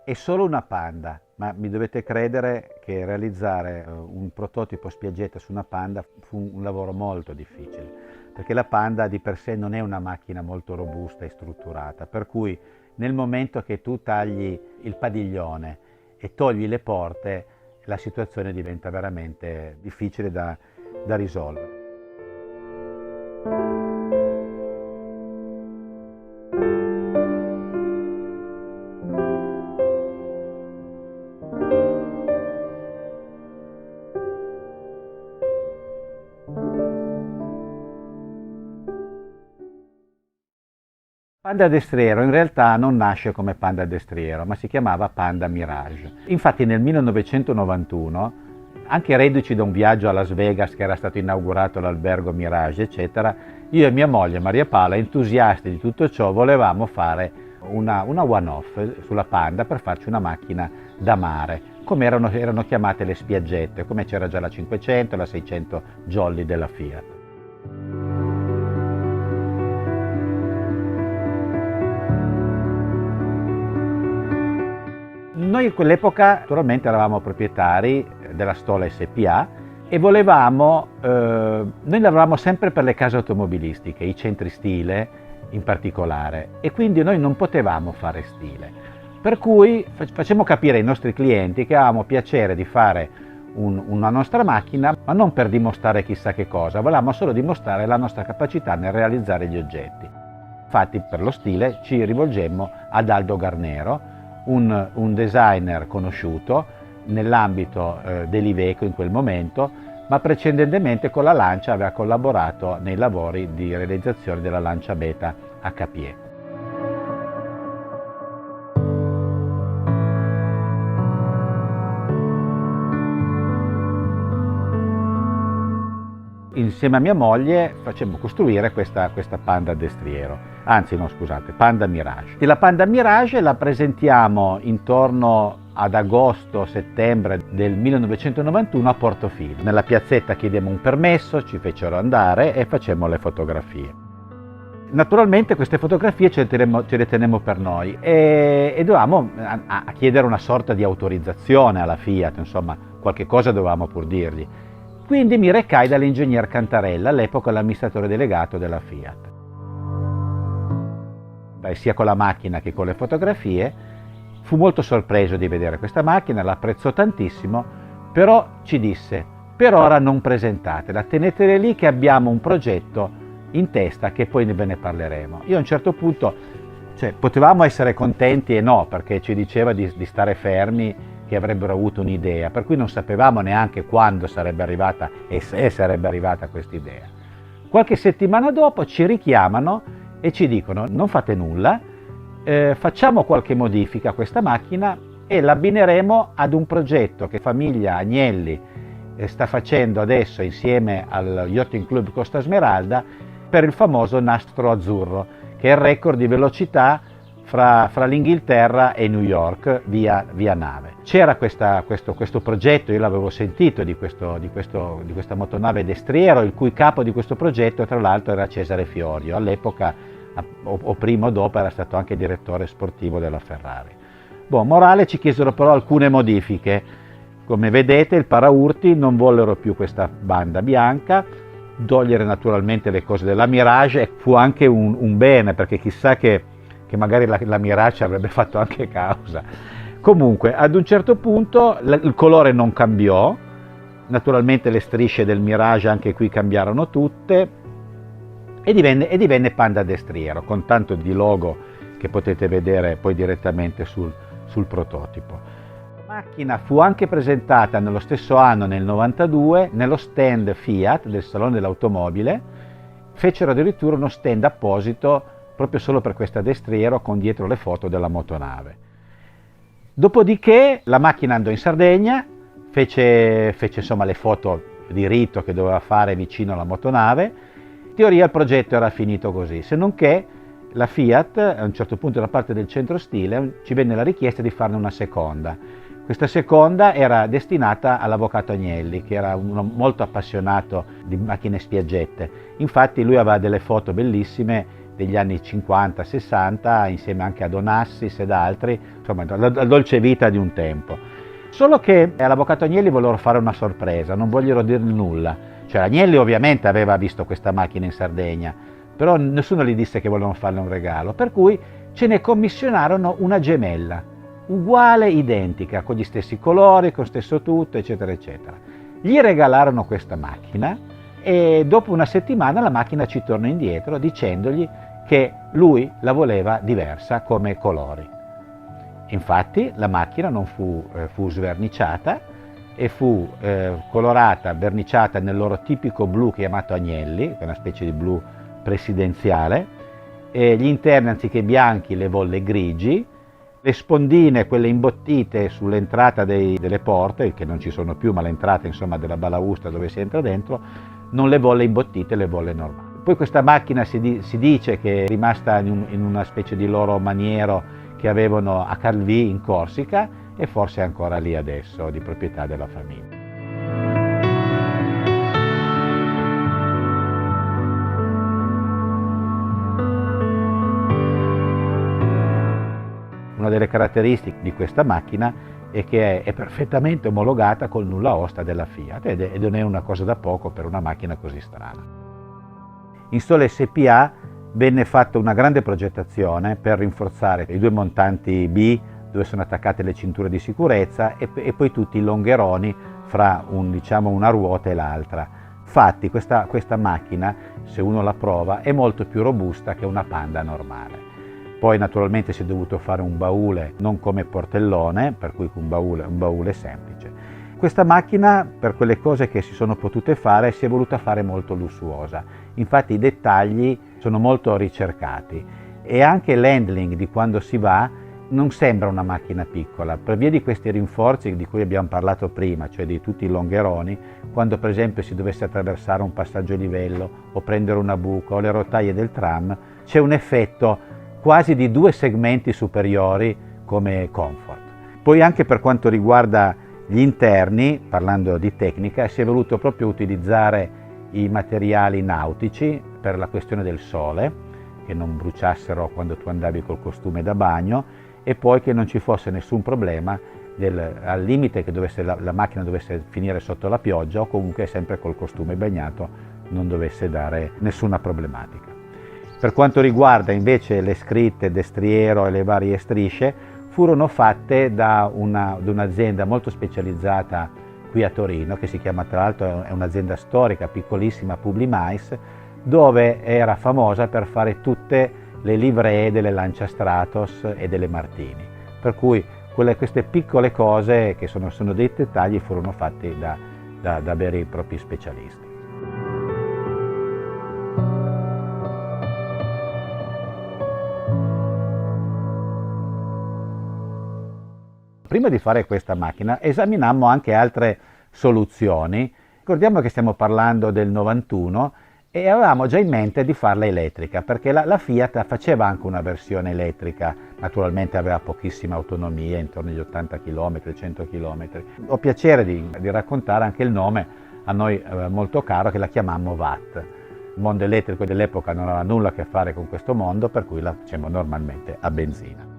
È solo una Panda, ma mi dovete credere che realizzare un prototipo spiaggetta su una Panda fu un lavoro molto difficile, perché la Panda di per sé non è una macchina molto robusta e strutturata, per cui nel momento che tu tagli il padiglione e togli le porte, la situazione diventa veramente difficile da risolvere. Panda destriero in realtà non nasce come Panda destriero, ma si chiamava Panda Mirage. Infatti nel 1991, anche reduci da un viaggio a Las Vegas che era stato inaugurato l'albergo Mirage, eccetera, io e mia moglie Maria Paola, entusiasti di tutto ciò, volevamo fare una one-off sulla Panda per farci una macchina da mare, come erano chiamate le spiaggette, come c'era già la 500 e la 600 Jolly della Fiat. Noi in quell'epoca naturalmente eravamo proprietari della Stola SPA e noi lavoravamo sempre per le case automobilistiche, i centri stile in particolare, e quindi noi non potevamo fare stile. Per cui facemmo capire ai nostri clienti che avevamo piacere di fare una nostra macchina, ma non per dimostrare chissà che cosa, volevamo solo dimostrare la nostra capacità nel realizzare gli oggetti. Infatti per lo stile ci rivolgemmo ad Aldo Garnero, un designer conosciuto nell'ambito dell'Iveco in quel momento, ma precedentemente con la Lancia aveva collaborato nei lavori di realizzazione della Lancia Beta HPE. Insieme a mia moglie facemmo costruire questa Panda destriero, anzi no scusate, Panda Mirage. E la Panda Mirage la presentiamo intorno ad agosto-settembre del 1991 a Portofino. Nella piazzetta chiedemmo un permesso, ci fecero andare e facemmo le fotografie. Naturalmente queste fotografie ce le tenemmo per noi e dovevamo a chiedere una sorta di autorizzazione alla Fiat, insomma qualche cosa dovevamo pur dirgli. Quindi mi recai dall'ingegner Cantarella, all'epoca l'amministratore delegato della Fiat. Sia con la macchina che con le fotografie, fu molto sorpreso di vedere questa macchina, l'apprezzò tantissimo, però ci disse: per ora non presentatela, tenetela lì che abbiamo un progetto in testa che poi ve ne parleremo. Io a un certo punto, potevamo essere contenti e no, perché ci diceva di stare fermi, che avrebbero avuto un'idea, per cui non sapevamo neanche quando sarebbe arrivata e se sarebbe arrivata questa idea. Qualche settimana dopo ci richiamano e ci dicono: non fate nulla, facciamo qualche modifica a questa macchina e l'abbineremo ad un progetto che famiglia Agnelli sta facendo adesso insieme al Yachting Club Costa Smeralda per il famoso nastro azzurro, che è il record di velocità fra l'Inghilterra e New York via nave. C'era questo progetto, io l'avevo sentito di questa motonave destriero, il cui capo di questo progetto tra l'altro era Cesare Fiorio, all'epoca o prima o dopo era stato anche direttore sportivo della Ferrari. Morale, ci chiesero però alcune modifiche. Come vedete il paraurti non vollero più questa banda bianca, togliere naturalmente le cose della Mirage fu anche un bene, perché chissà che magari la Mirage avrebbe fatto anche causa. Comunque ad un certo punto il colore non cambiò, naturalmente le strisce del Mirage anche qui cambiarono tutte e divenne Panda destriero, con tanto di logo che potete vedere poi direttamente sul prototipo. La macchina fu anche presentata nello stesso anno, nel 92, nello stand Fiat del Salone dell'Automobile. Fecero addirittura uno stand apposito proprio solo per questa destriero, con dietro le foto della motonave. Dopodiché la macchina andò in Sardegna, fece insomma le foto di rito che doveva fare vicino alla motonave. In teoria il progetto era finito così, se non che la Fiat a un certo punto da parte del centro stile ci venne la richiesta di farne una seconda. Questa seconda era destinata all'avvocato Agnelli, che era uno molto appassionato di macchine spiaggette. Infatti lui aveva delle foto bellissime degli anni 50-60, insieme anche ad Onassis ed altri, insomma la dolce vita di un tempo. Solo che all'avvocato Agnelli vollero fare una sorpresa, non vogliono dire nulla. Cioè Agnelli ovviamente aveva visto questa macchina in Sardegna, però nessuno gli disse che volevano farle un regalo, per cui ce ne commissionarono una gemella, uguale, identica, con gli stessi colori, con lo stesso tutto, eccetera, eccetera. Gli regalarono questa macchina e dopo una settimana la macchina ci tornò indietro dicendogli che lui la voleva diversa come colori. Infatti la macchina non fu sverniciata e fu colorata, verniciata nel loro tipico blu chiamato Agnelli, che è una specie di blu presidenziale, e gli interni anziché bianchi le volle grigi, le spondine, quelle imbottite sull'entrata delle porte, che non ci sono più, ma l'entrata insomma della balaustra dove si entra dentro, non le volle imbottite, le volle normali. Poi questa macchina si dice che è rimasta in una specie di loro maniero che avevano a Calvi in Corsica e forse è ancora lì adesso, di proprietà della famiglia. Una delle caratteristiche di questa macchina è che è perfettamente omologata col nulla osta della Fiat ed non è una cosa da poco per una macchina così strana. In Sole SPA venne fatta una grande progettazione per rinforzare i due montanti B dove sono attaccate le cinture di sicurezza e poi tutti i longheroni fra una ruota e l'altra. Infatti questa macchina, se uno la prova, è molto più robusta che una Panda normale. Poi naturalmente si è dovuto fare un baule non come portellone, per cui un baule semplice. Questa macchina, per quelle cose che si sono potute fare, si è voluta fare molto lussuosa. Infatti i dettagli sono molto ricercati e anche l'handling di quando si va non sembra una macchina piccola, per via di questi rinforzi di cui abbiamo parlato prima, cioè di tutti i longheroni, quando per esempio si dovesse attraversare un passaggio a livello o prendere una buca o le rotaie del tram, c'è un effetto quasi di 2 segmenti superiori come comfort. Poi anche per quanto riguarda gli interni, parlando di tecnica, si è voluto proprio utilizzare i materiali nautici per la questione del sole, che non bruciassero quando tu andavi col costume da bagno e poi che non ci fosse nessun problema al limite che la macchina dovesse finire sotto la pioggia o comunque sempre col costume bagnato non dovesse dare nessuna problematica. Per quanto riguarda invece le scritte destriero e le varie strisce, furono fatte da un'azienda molto specializzata qui a Torino, che si chiama, tra l'altro è un'azienda storica, piccolissima, Publimais, dove era famosa per fare tutte le livree delle Lancia Stratos e delle Martini. Per cui queste piccole cose che sono dei dettagli furono fatti da veri e propri specialisti. Prima di fare questa macchina esaminammo anche altre soluzioni. Ricordiamo che stiamo parlando del 91 e avevamo già in mente di farla elettrica, perché la Fiat faceva anche una versione elettrica, naturalmente aveva pochissima autonomia, intorno agli 80 km, 100 km. Ho piacere di raccontare anche il nome a noi molto caro, che la chiamammo VAT. Il mondo elettrico dell'epoca non aveva nulla a che fare con questo mondo, per cui la facciamo normalmente a benzina.